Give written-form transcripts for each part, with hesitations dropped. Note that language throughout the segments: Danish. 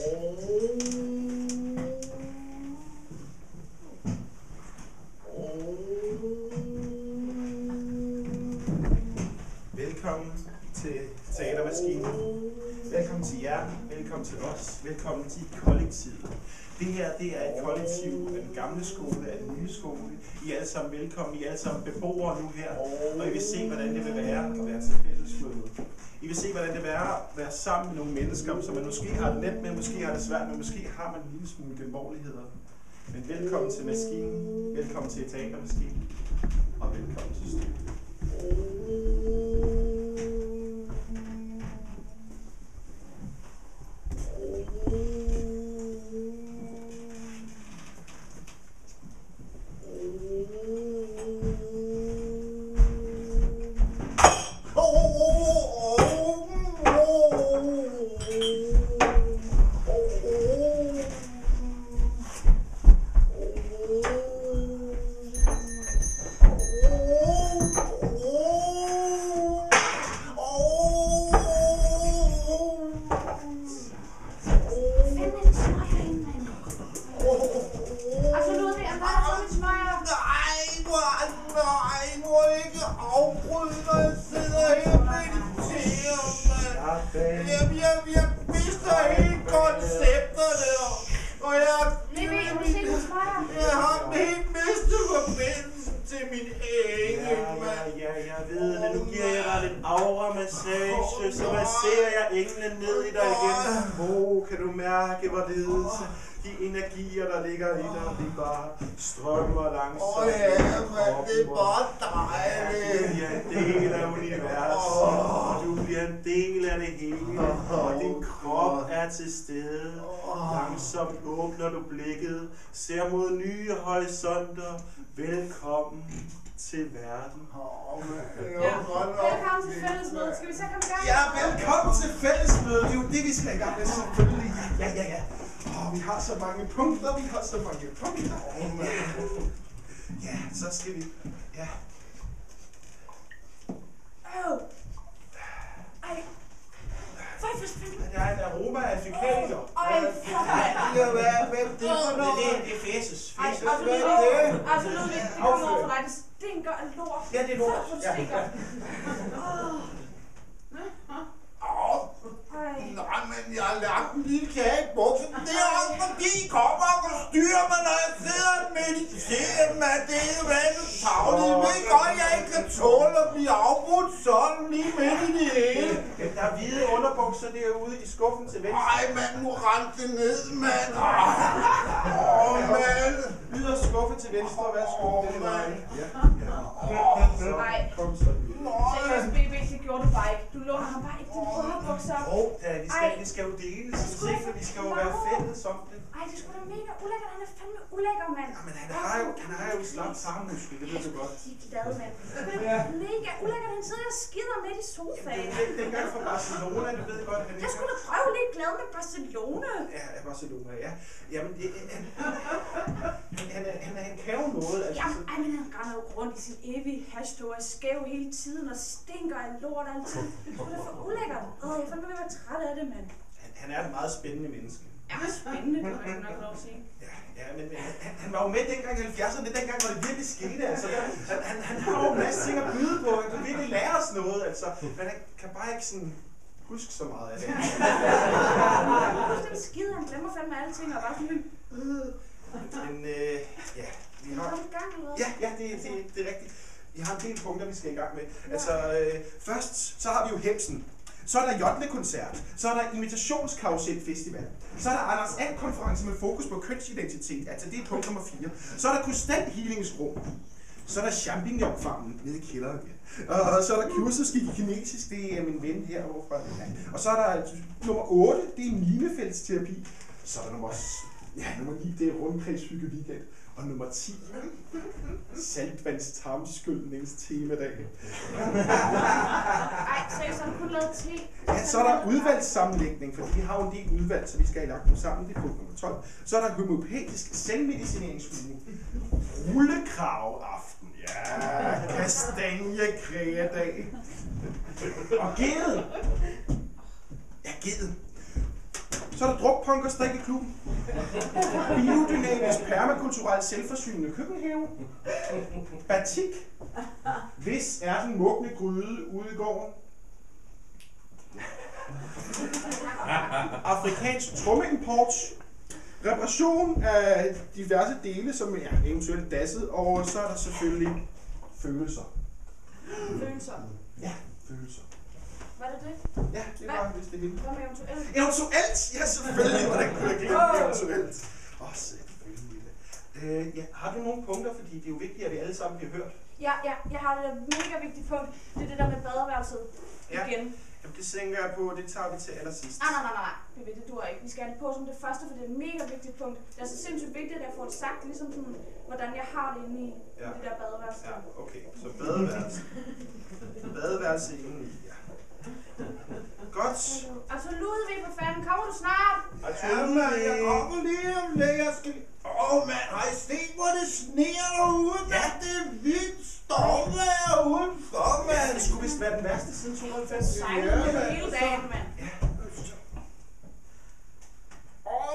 Velkommen til Teatermaskinen. Velkommen til jer. Velkommen til os. Velkommen til kollektivet. Det her, det er et kollektiv af den gamle skole, af den nye skole. I er alle sammen velkommen. I er alle sammen beboere nu her. Og I vil se, hvordan det vil være at være til fællesmøde. I vil se, hvordan det vil være at være sammen med nogle mennesker, som man måske har det nemt med, måske har det svært med, måske har man en lille smule genvorligheder. Men velkommen til maskinen. Velkommen til Teatermaskinen. Og velkommen til studiet. Energier, der ligger i dig, de bare strømmer langsomt. Ja, men det er bare dejligt. Du bliver en del af universet, du bliver en del af det hele, og din krop er til stede. Langsomt åbner du blikket, ser mod nye horisonter. Velkommen til verden. Velkommen til fællesmødet. Skal vi så komme i gang? Ja, velkommen til fællesmødet. Det er jo det, vi skal i gang med, selvfølgelig. Ja. Vi har så mange punkter, Ja, så skal vi... Ja. Der er en aroma af fækalier. Hvem det for noget? Det er fæses. Absolut ikke. Det kommer over for dig. Det stinker af lort. Ja, det er lort. Det stinker. Nej, men jeg har lagt en lille kage i buksen. Det er også fordi I kommer og forstyrrer mig, når jeg sidder og mediterer, mand. Det er jo vandet tavligt. I ved godt, jeg ikke kan tåle at blive afbrudt sådan lige midt i det hele. Der er hvide underbukser derude i skuffen til venstre. Ej, mand, nu rendte det ned, mand. Mand. Yderst skuffe til venstre. Værsgo. Det er mig. Nej. Kom så. Seriøst, BB, det gjorde du bare ikke. Du låner ham bare ikke dine underbukser. Vi skal jo dele, så vi skal jo være fælles om det. Ej, det er sgu da mega ulækkert. Han er fandme ulækker, mand. Men han har jo slap tarmmuskel, det ved du godt. De er glade, mand. Det er mega ulækkert. Han sidder og skider midt i sofaen. Det er gang fra Barcelona, du ved godt. Jeg skulle da prøve lidt glad med Barcelona. Ja, Barcelona, ja. Jamen, han kan jo noget. Altså, jamen, men han render jo rundt i sin evige hashtag og er skæv hele tiden og stinker af lort altid. Det er da for ulækkert. Jeg fandt mig ved at være træt af det, mand. Han er et meget spændende menneske. Ja, spændende, kan man nok lov at sige. Ja, men han var jo med dengang i 70'erne, det dengang, hvor det virkelig skete, altså. Han har jo en masse ting at byde på, han kan virkelig lære os noget, altså. Men han kan bare ikke sådan huske så meget af det. Det er skide, han glemmer fandme alle ting og bare sådan Men ja, vi har... Ja, det er rigtigt. Vi har en del punkter, vi skal i gang med. Altså, først så har vi jo Hemsen. Så er der Jotle-koncert. Så er der Imitationskarussel Festival. Så er der Anders And-konference med fokus på kønsidentitet. Altså, det er punkt nummer 4. Så er der Konstant Healingsrum. Så er der Champignon-farmen nede i kælderen. Og så er der kursusskik i kinesisk. Det er min ven herovre fra. Og så er der nummer 8. Det er minefeldsterapi. Så er der nummer 9. Det er rundkredshygge weekend. Og nummer 10. Saltvandstarmskyldnings temadag. Ej, seriøst, har du kun lavet te? Ja, så er der udvalgssammenlægning, for vi har jo en del udvalg, så vi skal have lagt dem sammen. Det er punkt nummer 12. Så er der homøopatisk selvmedicineringsuge. Rullekravaften. Ja, kastanjekrægedag. Og geden. Ja, geden. Så er der drukpunk og strikkeklubben. Biodynamisk permakulturelt selvforsynende køkkenhave. Batik. Hvis er den mugne gryde ude i gården. Afrikansk trommeimport. Reparation af diverse dele, som er eventuelt dasset. Og så er der selvfølgelig følelser. Følelser. Ja, følelser. Var det det? Ja, det var vist det hele. Hvad med eventuelt? Eventuelt? Ja, selvfølgelig. Hvordan kunne jeg glemme eventuelt? Selvfølgelig. Ja, har du nogle punkter? Fordi det er jo vigtigt, at vi alle sammen bliver hørt. Ja, jeg har det mega vigtigt punkt. Det er det der med badeværelset. Ja. Igen. Jamen, det tænker jeg på, det tager vi til allersidst. Nej. Det duer ikke. Vi skal have det på som det første, for det er et mega vigtigt punkt. Det er så sindssygt vigtigt, at jeg får det sagt, ligesom sådan, hvordan jeg har det inde i det der badeværelse. Ja, okay. Så badeværelse. Badeværelse inde i, ja. Godt. Altså Ludvig, for fanden, kommer du snart? Jamen, jeg kommer lige om lidt. Jeg skal... mand, har I set, hvor det sneer derude, mand? Det er vildt stormvejr udenfor, mand. Det skulle vist være den værste siden 92. Sejlet hele dagen, mand. Ja.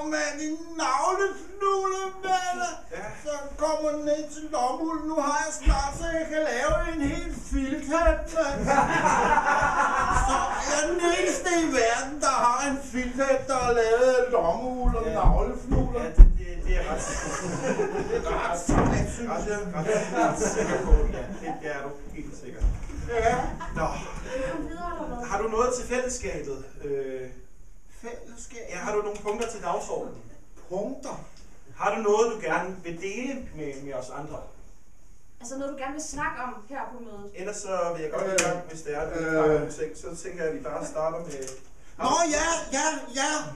Mand, en navlefnulle, mand. Ja. Så kommer den ned til lommen. Nu har jeg snart, så jeg kan lave en helt filthat, mand. Så jeg er den eneste i verden, der har en filthat, der har lavet lommehul og navlefnuller. Ja, det er ret sejt, synes jeg. Ret sikker på, ja. Det er du helt sikkert. Ja. Nå. Kom videre, eller hvad? Har du noget til fællesskabet? Fællesskab? Ja, har du nogle punkter til dagsordenen? Punkter? Har du noget, du gerne vil dele med os andre? Altså noget, du gerne vil snakke om her på mødet? Ellers så vil jeg godt i gang, hvis det er, så tænker jeg, at vi bare starter med...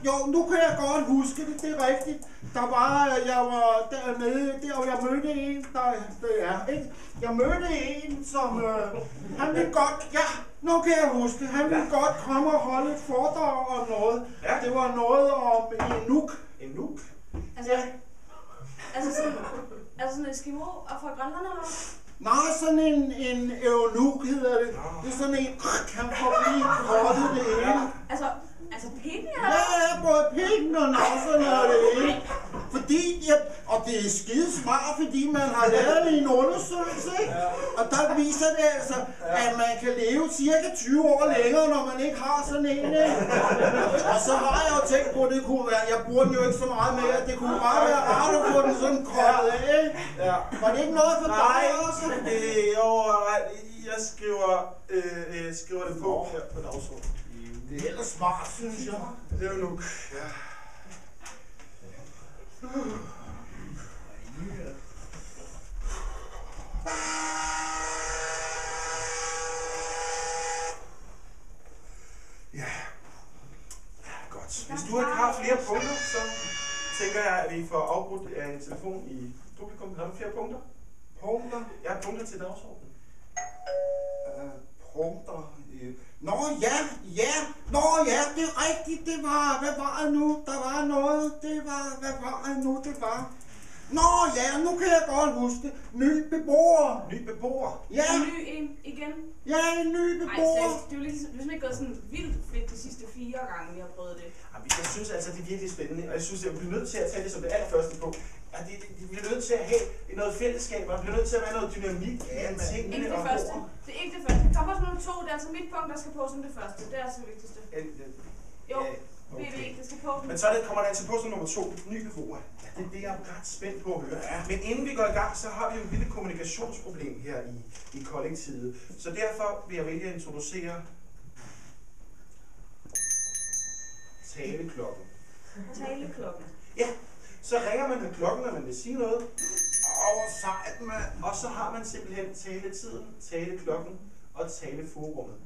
Jo, nu kan jeg godt huske det, det er rigtigt. Jeg var dernede, og jeg mødte en, Jeg mødte en, som, han ville godt, nu kan jeg huske, han ville godt komme og holde et foredrag om noget. Ja. Det var noget om en nuk. En nuk? Altså sådan en Eskimo og fra Grønland, eller hvad? Nej, sådan en eunuk hedder det. Det er sådan en, han får lige kortet det ene. Altså pikken, eller? Ja, både pikken og nasserne og det ene. Og det er skide smart, fordi man har lavet en undersøgelse, ikke? Og der viser det altså, at man kan leve cirka 20 år længere, når man ikke har sådan en, ikke? Og så har jeg jo tænkt på, at det kunne være, jeg bruger den jo ikke så meget mere, det kunne bare være rart at få den sådan krøllet af, ikke? Ja. Var det ikke noget for dig også? Jeg skriver det på her på dagsordenen. Det er ellers smart, synes jeg. Det er jo nok. Ja. Ja. Godt. Hvis du ikke har flere punkter, så tænker jeg, at vi får afbrudt af en telefon i publikum. Har du flere punkter? Punkter? Jeg har punkter til dagsordenen. Punkter? Nå ja, det er rigtigt, det var, hvad var det nu? Der var noget, hvad var det nu, det var? Nå ja, nu kan jeg godt huske det. Ny beboer. Ny beboer? Ja. En ny en igen? Ja, en ny beboer. Ej, det er jo ligesom ikke gået sådan vildt fedt de sidste 4 gange, vi har prøvet det. Jeg synes altså, det er virkelig spændende, og jeg synes, at vi bliver nødt til at tage det som det allerførste på. At vi bliver nødt til at have noget fællesskab, og vi bliver nødt til at være noget dynamik i tingene. Ikke det første. Det er ikke det første. Det kommer også nummer 2, det er altså mit punkt, der skal på som det første. Det er altså det vigtigste. Jo, okay. Det skal på. Men så kommer der altså på som nummer 2, ny beboer. Ja, det er det, jeg er ret spændt på at høre. Ja. Men inden vi går i gang, så har vi jo et lille kommunikationsproblem her i kollektivet. Så derfor vil jeg vælge at introducere taleklokken. Taleklokken. Ja, så ringer man med klokken, når man vil sige noget. Sejt, mand. Og så har man simpelthen taletiden, taleklokken og taleforummet.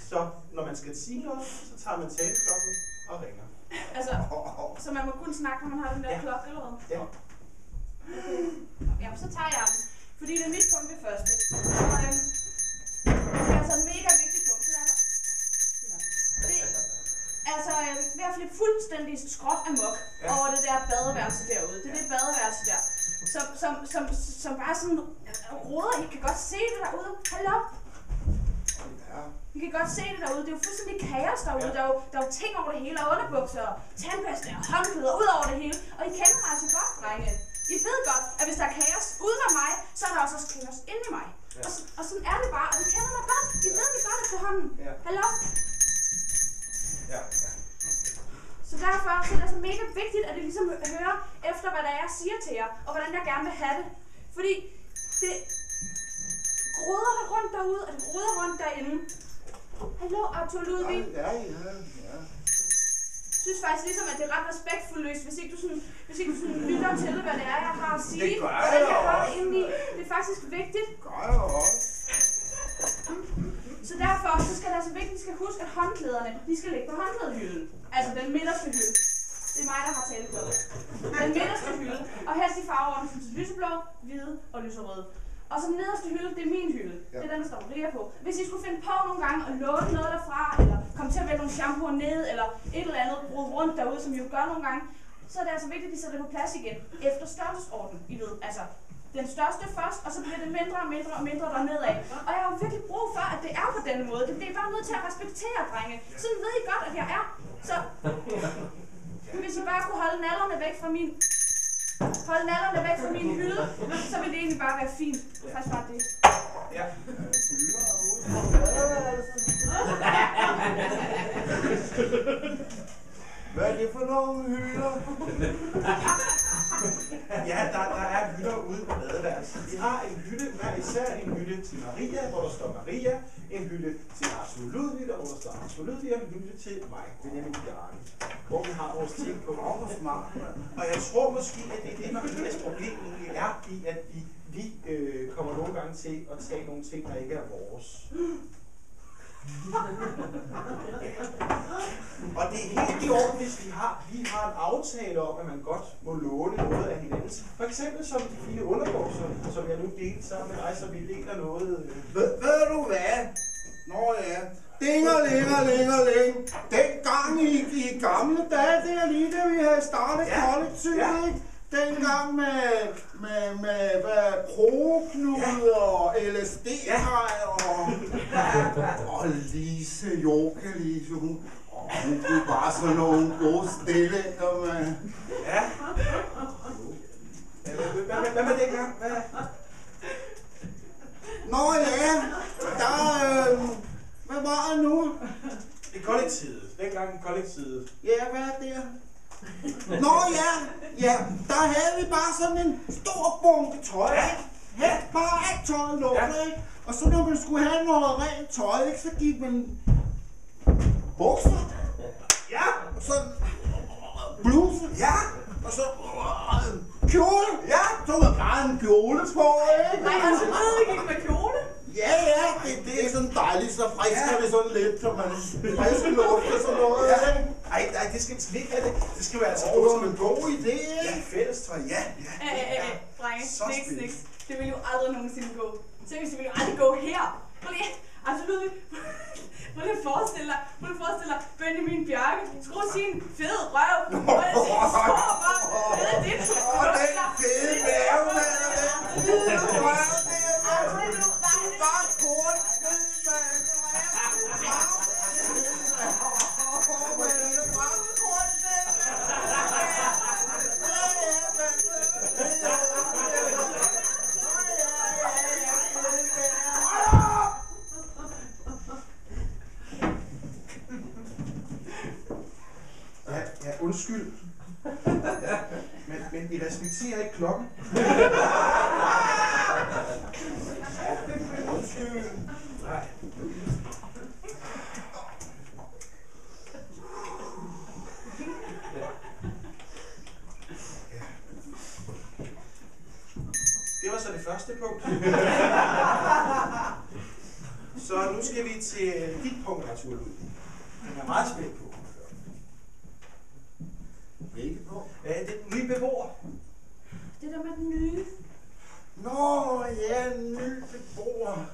Så når man skal sige noget, så tager man taleklokken og ringer. Altså, så man må kun snakke, når man har den der klokke, eller hvad? Ja. Okay. Ja, så tager jeg den. Fordi det er mit punkt det første. Det er altså et mega vigtigt punkt. Det er altså ved at flippe fuldstændig skråt amok over det der badeværelse derude. Det er det badeværelse der. Som bare sådan roder. I kan godt se det derude. Hallo? Ja. I kan godt se det derude. Det er jo fuldstændig kaos derude. Der er jo ting over det hele, og underbukser, og tandpasta og håndklæder ud over det hele. Og I kender mig altså godt, drenge. I ved godt, at hvis der er kaos uden af mig, så er der også kaos inde i mig. Ja. Og sådan er det bare, og I kender mig godt. I ved det godt efterhånden. Ja. Hallo? Ja. Så derfor så er det altså mega vigtigt, at I ligesom hører efter, hvad der er, jeg siger til jer, og hvordan jeg gerne vil have det. Fordi det roder der rundt derude, og det roder rundt derinde. Hallo, Arthur Ludvig? Ja. Jeg synes faktisk ligesom, at det er ret respektfuldt, hvis ikke du sådan lytter til, hvad det er, jeg har at sige. Det gør jeg hvordan jeg har også. det indeni. Det er faktisk vigtigt. Det gør jeg også. Så derfor så skal det altså vigtigt, at I skal huske, at håndklæderne, de skal ligge på håndklædehylden. Altså den midterste hylde. Det er mig, der har talt på det. Den midterste hylde. Og helst i farveorden til lyseblå, hvide og lyserøde. Og så den nederste hylde, det er min hylde. Ja. Det er den, der står Maria på. Hvis I skulle finde på nogle gange at låne noget derfra, eller komme til at vælge nogle shampooer ned, eller et eller andet brud rundt derude, som I jo gør nogle gange, så er det altså vigtigt, at I sætter det på plads igen. Efter størrelsesorden, I ved. Altså, den største først, og så bliver det mindre og mindre og mindre dernedad. Og jeg har virkelig brug for, at det er på den måde. Det er bare nødt til at respektere, drenge. Sådan ved I godt, at jeg er. Så hvis I bare kunne holde nallerne væk fra min... hylde, så vil det egentlig bare være fint. Det er faktisk bare det. Ja. Hvad er det for nogle hylder? Ja, der er hylder ude på badeværelset. Vi har en hylde, hver især en hylde til Maria, hvor der står Maria, en hylde til Arthur Ludvig, hvor der står Arthur Ludvig, og en hylde til mig, Benjamin Bjarne, hvor vi har vores ting på. Og jeg tror måske, at det er det, Marias problem egentlig er, i at vi kommer nogle gange til at tage nogle ting, der ikke er vores. Og det er helt i orden, hvis vi har en aftale om, at man godt må låne noget af hinanden. For eksempel som de 4 underbukser, som jeg nu delte sammen med dig, så vi deler noget. Ved du hvad? Nå ja. Dingelingelingeling. Dengang i gamle dage, det er lige det, vi havde startet kollektivet, ikke? Dengang med proknud og LSD-kaj og Lise, Joka-Lise, hun kunne bare sådan nogle gode stillinger, mand. Ja. Hvad med dengang? Nå ja, hvad var det nu? Det er kollektivet. Dengang kollektivet. Ja, hvad er det? Nå ja, der havde vi bare sådan en stor bunke tøj, ikke? Ja, bare alt tøj lukket, ikke? Og så når man skulle have noget rent tøj, ikke, så gik man bukser. Ja. Og så bluse. Ja. Og så kjole. Ja, så var bare en kjole på, ikke? Nej, altså noget gik med kjole. Ja, det er sådan dejligt, så frisker det sådan lidt, så man friske luft og sådan noget, ikke? Ej, det skal vi ikke have det. Det skal være altså gå som en god idé, ikke? Ja, fællestøj, ja. Drenge, sniks. Det vil jo aldrig nogensinde gå. Seriøst, det vil jo aldrig gå her. Prøv lige, altså Ludvig, prøv lige at forestille dig Benjamin Bjarke skruer sin fede røv. Prøv lige at se, skruer bare ned af dit. Den fede mave, mand, den fede røv, det er bare kort, Ja, undskyld. Men I respekterer ikke klokken. Undskyld. Nej. Det var så det første punkt. Så nu skal vi til dit punkt, Arthur Ludvig. Jeg er meget spændt på. Ikke på? Ja, det er den nye beboer. Det der med den nye. Nå, ja, ny beboer.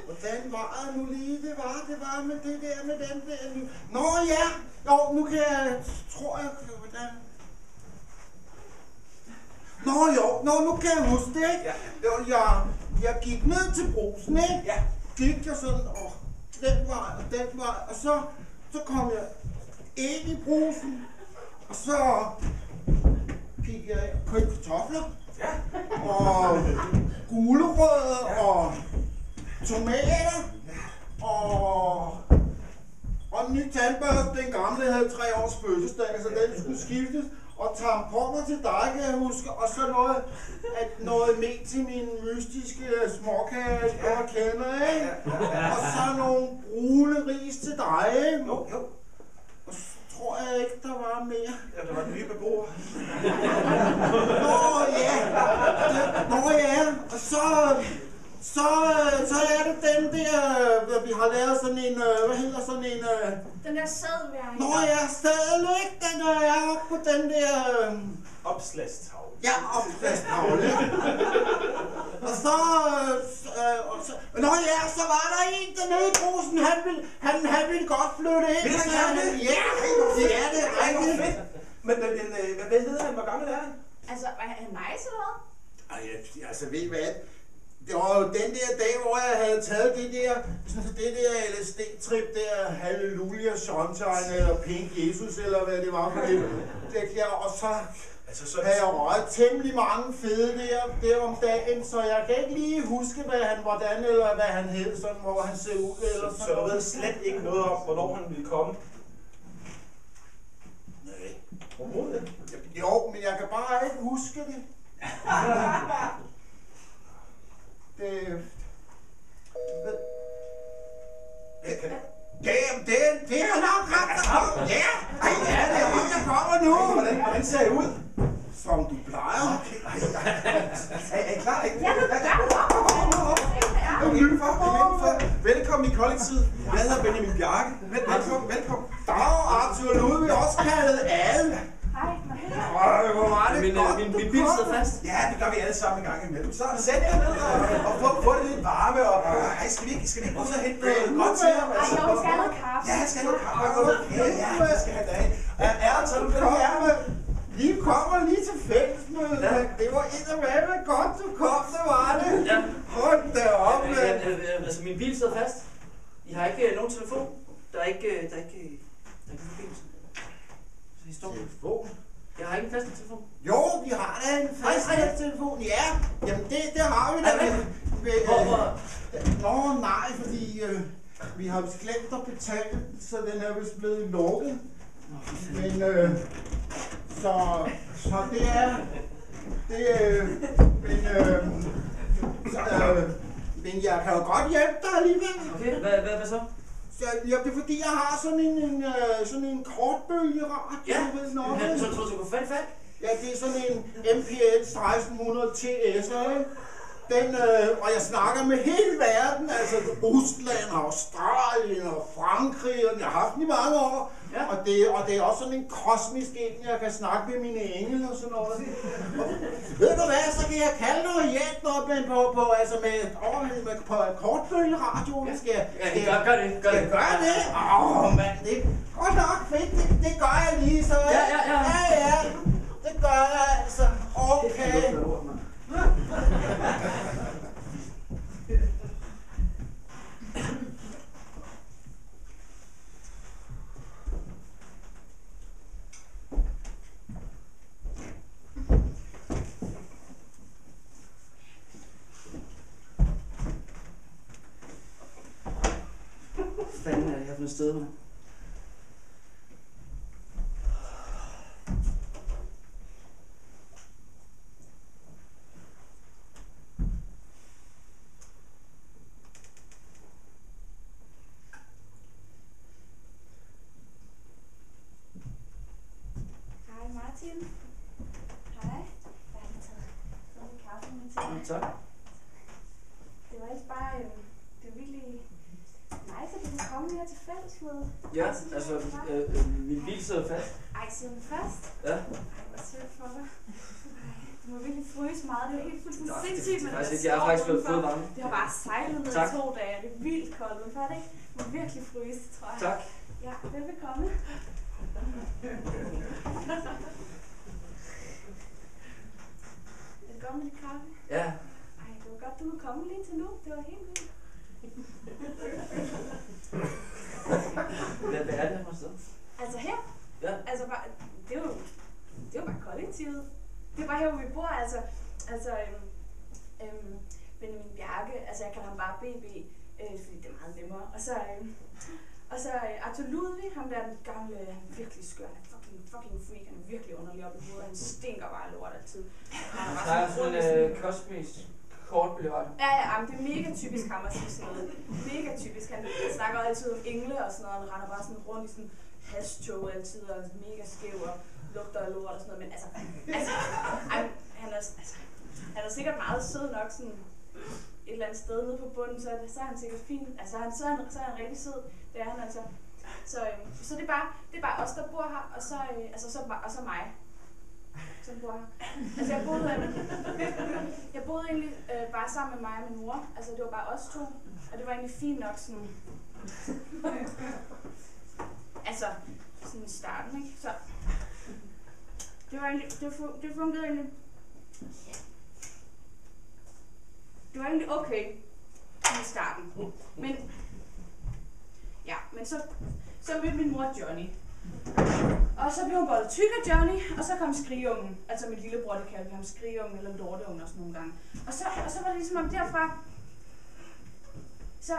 Hvordan var det nu lige? Det var med det der med den der nye. Nå ja, jo, nu kan jeg, tror jeg, hvordan. Nu kan jeg huske det, ikke? Ja. Jeg gik ned til Brugsen, ikke? Ja. Gik jeg sådan og den vej, og så kom jeg ind i brusen, og så gik jeg og købte kartofler, og gulerødder, og tomater, og en ny tandbørste. Den gamle havde 3 års fødselsdag, så den skulle skiftes. Og tamponer til dig, kan jeg huske, og så noget med til min mystiske småkage, jeg kender, ikke? Og så nogle brune ris til dig, ikke? Jo. Og så tror jeg ikke, der var mere. Ja, der var den nye beboer. Nå ja, og så er det den der, vi har lavet sådan en, hvad hedder sådan en... Den der sædværing. Nå ja, stadigvæk, den er oppe på den der... Opslagstavle. Ja, opslagstavle. Og så... Nå ja, så var der en dernede i brusen, han ville godt flytte ind. Vil han gerne det? Ja, det er rigtigt. Fedt. Men hvad hedder han? Hvor gammel er han? Altså, er han nice eller hvad? Ej, altså ved I hvad? Det var jo den der dag, hvor jeg havde taget det der LSD-trip der, Halleluja, Sunshine eller Pink Jesus, eller hvad det var for det der, og så havde jeg røget temmelig mange fede der om dagen, så jeg kan ikke lige huske, hvordan eller hvad han hed, sådan, hvor han ser ud eller sådan. Så du ved slet ikke noget om, hvornår han ville komme? Nej. Overhovedet? Jo, men jeg kan bare ikke huske det. Det er nok ret, der kommer. Ja, det er ham, der kommer nu. Hvordan ser jeg ud? Som du plejer. Okay. Er I klar? Ja, Velkommen i kollektivet. Jeg hedder Benjamin Bjarke. Velkommen. Dag, Arthur Ludvig, også kaldet alle. Hej, Hvor var det godt, Min bil sidder fast. Ja, det gør vi alle sammen en gang imellem. Så sæt jer ned og få det lidt varme. Og skal vi ikke gå ud og hente noget godt til ham? Ej, jo, vi skal have noget kaffe. Ja, han skal have noget kaffe. Okay, ja, det skal han da have. Ærligt, så du kan Vi kommer lige til fællesmødet. Ja. Det var eddermame godt, du kom, det var det. Ja. Hold da op, mand. Altså, min bil sidder fast. I har ikke nogen telefon. Der er ikke forbindelse. Så I står med Telefon? Jeg har ikke en fast telefon. Jo, vi har da en fast telefon. Ja, jamen det har vi da. Nå, nej, fordi vi har glemt at betale, så den er vist blevet lukket. Men så det er men jeg kan jo godt hjælpe dig alligevel. Okay, hvad så? Ja, det er fordi jeg har sådan en kortbølgeradio, Ja, ved noget. så du kan fat? Ja, det er sådan en MPL 1600 TS, og jeg snakker med hele verden, altså Rusland, Australien og Frankrig, og jeg har haft den i mange år. Ja. Og det er også sådan en kosmisk en, jeg kan snakke med mine engle og sådan noget. Og, ved du hvad, så kan jeg kalde noget hjælp på kortbølgeradio. Ja, gør det. Gør det? Mand, det er godt nok fedt, det gør jeg lige så. Ja, det gør jeg altså. Okay. Hvad fanden er det her for et sted, mand? Hej Martin. Hej. Jeg har lige taget lidt kaffe med til dig. Tak. Det var ikke bare, det var virkelig nice, at du kunne komme her til fællesmødet. Ja, altså, min bil sidder fast. Ej, sidder den fast? Ja. Ej, hvor sødt for dig. Du må virkelig fryse meget. Det er jo helt fuldstændig sindssygt, men Jeg har faktisk fået varme. Det har bare sejlet ned i 2 dage, og det er vildt koldt udenfor, det ikke? Du må virkelig fryse, tror jeg. Tak. Ja, velbekomme. Er det godt med lidt kaffe? Ja. Ej, det var godt, du kunne komme lige til nu. Det var helt vildt. kollektivet. Det er bare her, hvor vi bor, altså Benjamin Bjarke, altså jeg kalder ham bare BB, fordi det er meget nemmere. Og så Arthur Ludwig, ham der den gamle, han er virkelig skør, han er fucking freak, han er virkelig underlig op i hovedet, han stinker bare lort altid. Der er sådan en kosmisk kortbillede. Ja, det er mega typisk ham at sige sådan noget. Mega typisk, han snakker altid om engle og sådan noget, han render bare sådan rundt i sådan hashtog altid, og er mega skæv og lugter af lort og sådan noget, men han er sikkert meget sød nok sådan et eller andet sted nede på bunden, så er han sikkert fin. Altså så er han rigtig sød, det er han altså. Så det er bare os, der bor her, og så mig, som bor her. Altså jeg boede egentlig bare sammen med mig og min mor, altså det var bare os to, og det var egentlig fint nok sådan, altså sådan i starten, ikke? Så det var egentlig, det fungerede egentlig. Det var egentlig okay i starten, men så mødte min mor Johnny. Og så blev hun både tyk af Johnny, og så kom skrigeungen. Altså min lillebror, det kaldte ham skrigeungen eller lorteungen også nogle gange. Og så var det ligesom om derfra, så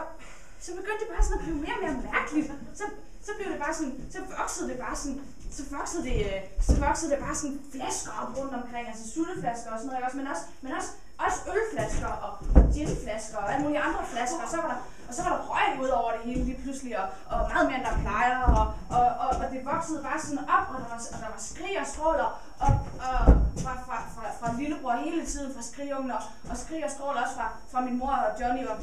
begyndte det bare sådan at blive mere og mere mærkeligt. Så blev det bare sådan, så voksede det bare sådan flasker op rundt omkring, altså sutteflasker og sådan noget, men også ølflasker og ginflasker og alle mulige andre flasker, og så var der røg ud over det hele lige pludselig, og meget mere end der plejer, og det voksede bare sådan op, og der var skrig og stråler, og fra lillebror hele tiden, fra skrigeungen, og skrig og stråler også fra min mor og Johnny, og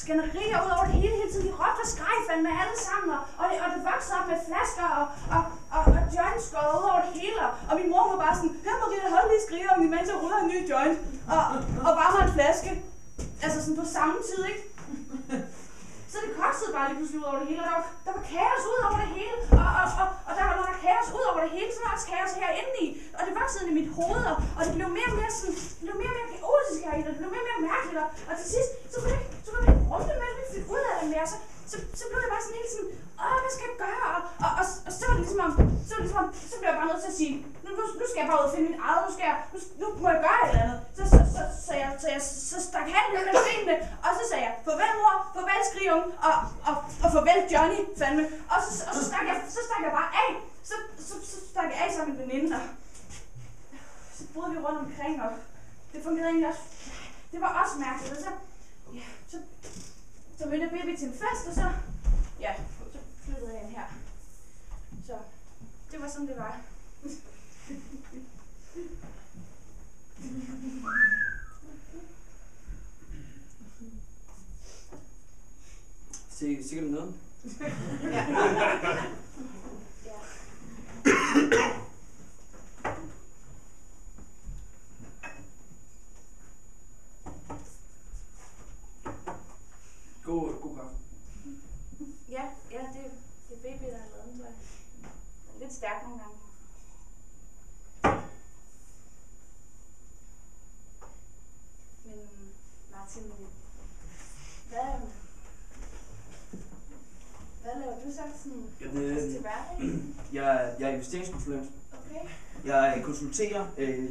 skænderier ud over det hele tiden. De råbte og skreg fandme alle sammen, og det voksede op med flasker, og joints skåret ud over det hele, og min mor var bare sådan, hør Maria, hold lige skrigeungen, imens jeg ruller en ny joint, og varmer en flaske. Altså sådan på samme tid, ikke? Så det kostede bare lige pludselig ud over det hele, og der var kaos ud over det hele, og når der var kaos ud over det hele, så var der også kaos herinde i, og det voksede ind i mit hoved, og det blev mere og mere sådan, det blev mere og mere kaotisk herinde, og det blev mere og mere mærkeligt, og til sidst, så kunne det ikke rumle med, at vi fik ud af det mere, så blev det bare sådan helt sådan, hvad skal jeg gøre, og så var det ligesom om, så blev jeg bare nødt til at sige, nu skal jeg bare ud og finde mit eget, nu må jeg gøre et eller andet, så stak han lidt med benene, og så sagde jeg, farvel mor, farvel skrigeungen, og farvel Johnny, fandme, og så stak jeg bare af, så stak jeg af sammen med en veninde, og så boede vi rundt omkring, og det fungerede egentlig også, det var også mærkeligt, og så mødte jeg baby til en fest, og så flyttede jeg ind her. Så det var sådan, det var. Sikkert noget? Ja. God kaffe. Ja, det er baby, der har lavet den, tror jeg. Lidt stærk nogle gange. Men Martin, hvad laver du så sådan til hverdag? Jeg er investeringskonsulent. Okay. Jeg konsulterer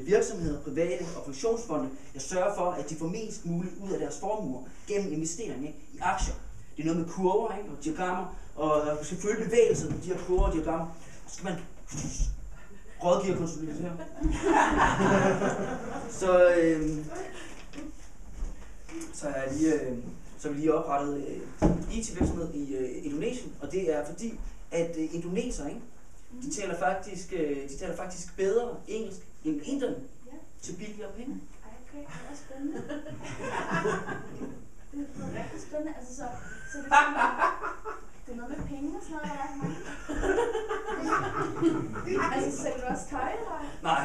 virksomheder, private og pensionsfonde. Jeg sørger for, at de får mest muligt ud af deres formuer gennem investering i aktier. Det er noget med kurver, ikke, og diagrammer, og selvfølgelig bevægelser på de her kurver og diagrammer. Så skal man rådgive og konsultere. Så har vi lige oprettet IT-virksomhed i Indonesien, og det er fordi, at indoneser, ikke, de taler faktisk bedre engelsk end inderne til billigere penge. Okay, det er spændende. Det er rigtig spændende, altså så det er noget med penge og sådan noget, der altså sælger du også tøj, eller? Nej,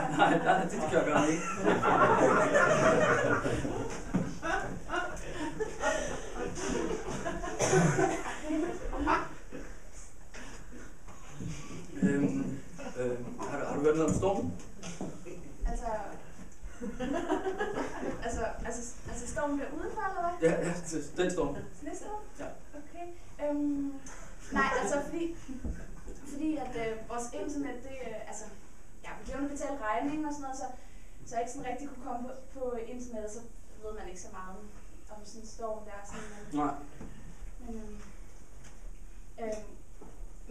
det gør jeg godt ikke. Har du hørt noget om stormen? Altså stormen bliver udenfor, eller hvad? Ja, den storm. Næste år? Ja. Okay. Nej, altså fordi at vores internet, det vi glemte at betale regningen og sådan noget, så jeg ikke sådan rigtig kunne komme på internettet, så ved man ikke så meget om sådan en storm der. Sådan, Nej.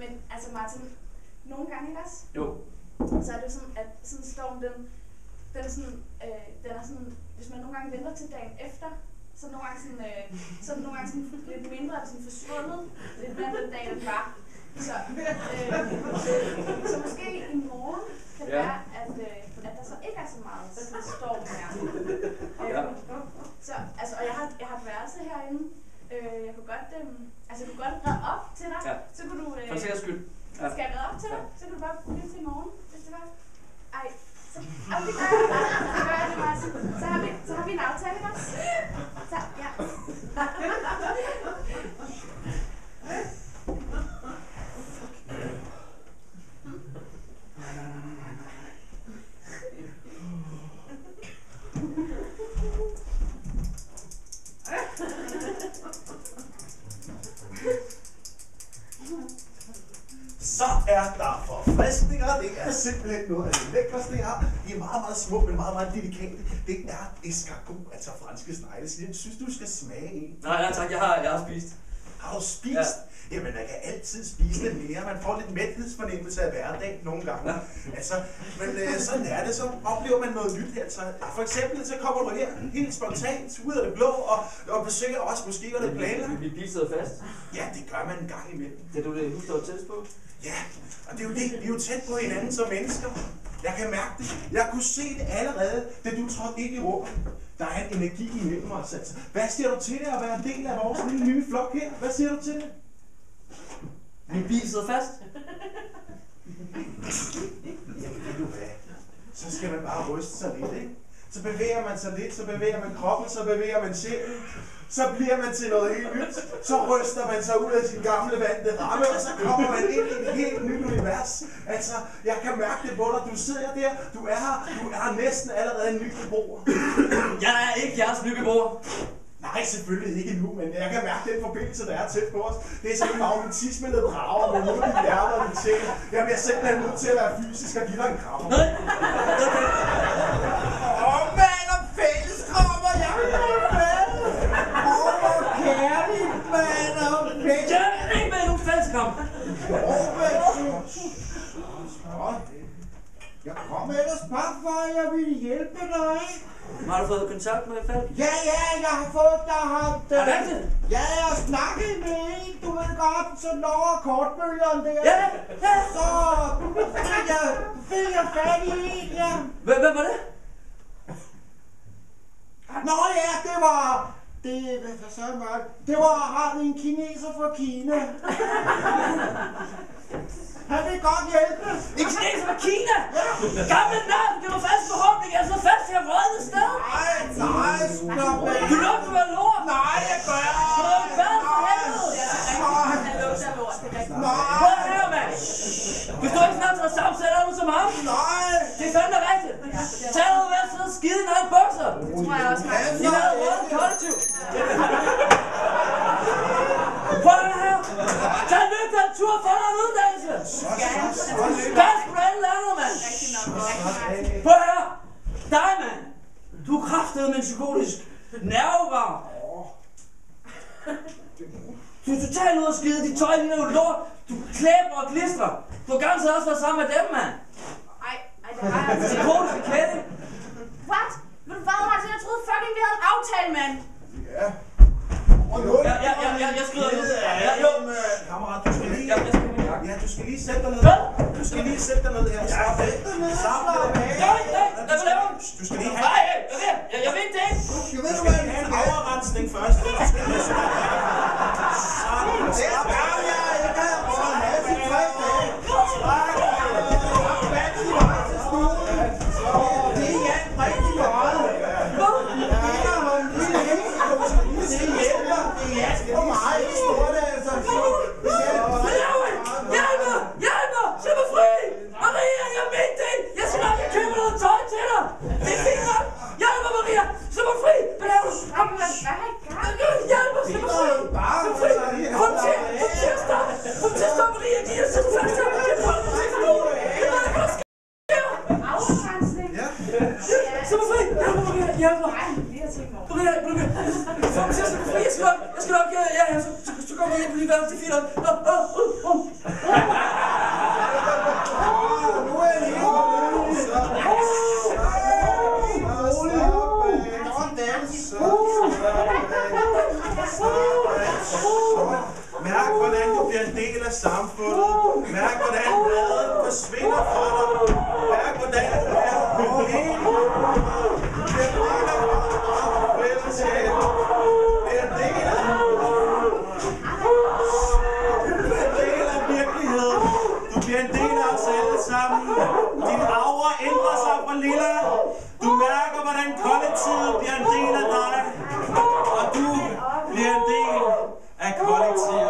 Men altså Martin, nogle gange ikke også? Jo. Så er det jo sådan, at sådan en storm, den er sådan, hvis man nogle gange venter til dagen efter, så nogle gange sådan lidt mindre er sådan forsvundet, lidt mere den dag, den var. Så måske i morgen kan det være, at der så ikke er så meget sådan storm her. Så altså, og jeg har et værelse herinde. Jeg kunne godt redde op til dig. Ja. Så kunne du. For en sikkerheds skyld. Ja. Skal jeg redde op til dig? Så kan du bare lytte til i morgen, hvis det var. Ej. Så har vi en aftale også. Så ja. Så er der forfriskninger. Det er simpelthen noget af det lækreste, jeg har. De er meget, meget små, men meget, meget delikate. Det er escargot, altså franske snegle. Jeg synes, du skal smage en. Nej, tak. Jeg har spist. Har du spist? Ja. Jamen, man kan altid spise lidt mere. Man får lidt mæthedsfornemmelse af hverdagen nogle gange. Ja. Altså, men sådan er det. Så oplever man noget nyt. Altså, for eksempel, så kommer du her helt spontant ud af det blå og besøger os. Måske var det planlagt. Vi bilsæder fast. Ja, det gør man en gang imellem. Det er du det husker tættest på? Ja, og det er jo det. Vi er jo tæt på hinanden som mennesker. Jeg kan mærke det. Jeg kunne se det allerede, da du trådte ind i rummet. Der er en energi imellem os. Altså. Hvad siger du til det at være en del af vores lille nye flok her? Hvad siger du til det? Min bil sidder fast. Jamen ved du hvad? Så skal man bare ryste sig lidt, ikke? Så bevæger man sig lidt, så bevæger man kroppen, så bevæger man sjælen. Så bliver man til noget helt nyt. Så ryster man sig ud af sin gamle vante ramme, og så kommer man ind i et helt nyt univers. Altså, jeg kan mærke det på dig. Du sidder der, du er her, du er næsten allerede en ny beboer. Jeg er ikke jeres nye beboer. Nej, selvfølgelig ikke nu, men jeg kan mærke den forbindelse, der er tæt på os. Det er sådan en magnetisme, der drager med mod dit hjerte og dit sjæl. Jeg bliver simpelthen nødt til at være fysisk og give dig en krammer. Mand og fælleskrammer, jeg vil blive med. Hvor kærligt, mand og fælleskrammer. Jeg vil ikke med nogen fælleskrammer. Jeg kom ellers bare for, at jeg ville hjælpe dig. Har du fået kontakt med Falk? Ja, jeg har fået dig haft... Er det rigtigt? Ja, jeg har snakket med en, du ved godt, så lover kortbølgeren der. Ja. Så fik jeg fat i en, ja. Hvem var det? Nå ja, det var... Hvad så var det? Det var en kineser fra Kina. Han vil godt hjælpe. En kineser fra Kina? Ja. Gamle nørd, det var fast forhåbning. Jeg sidder fast i et vrødende sted. Nej, stop. Du lugter vel lort? Nej, jeg gør. Hvad for helvede? Han lugter lort, det er rigtigt. Prøv at høre, mand. Hvis du ikke snart tager sammen, så er du som ham. Nej. Det er fandme rigtigt. Tag ud ved at sidde og skide i en egen bukser. Det tror jeg også, Martin. I lavede røden kollektiv. Prøv at høre. Tag løb af en tur for en uddannelse. Pas på et eller andet, mand. Prøv at høre. Dig, mand. Du er kraftedeme med en psykotisk nervevarm. Du er totalt ude at skide. Dit tøj ligner jo lort. Du klæber og glistrer. Du har garanteret også været sammen med dem, mand. Ej, det har jeg altså. Psykotiske kæde. What? Ved du hvad, Martin? Jeg troede fucking, vi havde en aftale, mand. Ja. Jeg skrider ned. Kammerat, du skal lige... Ja, du skal lige sætte dig ned. Hvad? Du skal lige sætte dig ned her. Slap af. Slap af. Hvad laver du? Du skal lige have... Nej, jeg ved ikke det. Du skal lige have en afrensning først. Du skal lige sætte dig. Slap af. Jeg kan få en masse træk. Det er Jan rigtig meget. Det er meget stort, altså. Hjælp mig! Slip mig fri! Maria, jeg mente det! Jeg skal nok købe noget tøj til dig! Det er fint nok! Hjælp mig, Maria! Slip mig fri! Hvad laver du? Hvad har I gang? Hjælp mig! Slip mig fri! Slip mig fri! Kom til! hjælpe mig. Nej, vi har tænkt over. Jeg skal nok, ja, så kommer jeg ind på lige værelse til 4. Nu er jeg helt Mærk, hvordan du bliver en del af samfundet. Mærk, hvordan bladet forsvinder fra dig. Mærk, hvordan du bliver helt. Du bliver en del af fællesskabet. Du bliver en del af virkeligheden. Du bliver en del af os alle sammen. Din aura ændrer sig fra lilla. Du mærker, hvordan kollektivet bliver en del af dig. Og du bliver en del af kollektivet.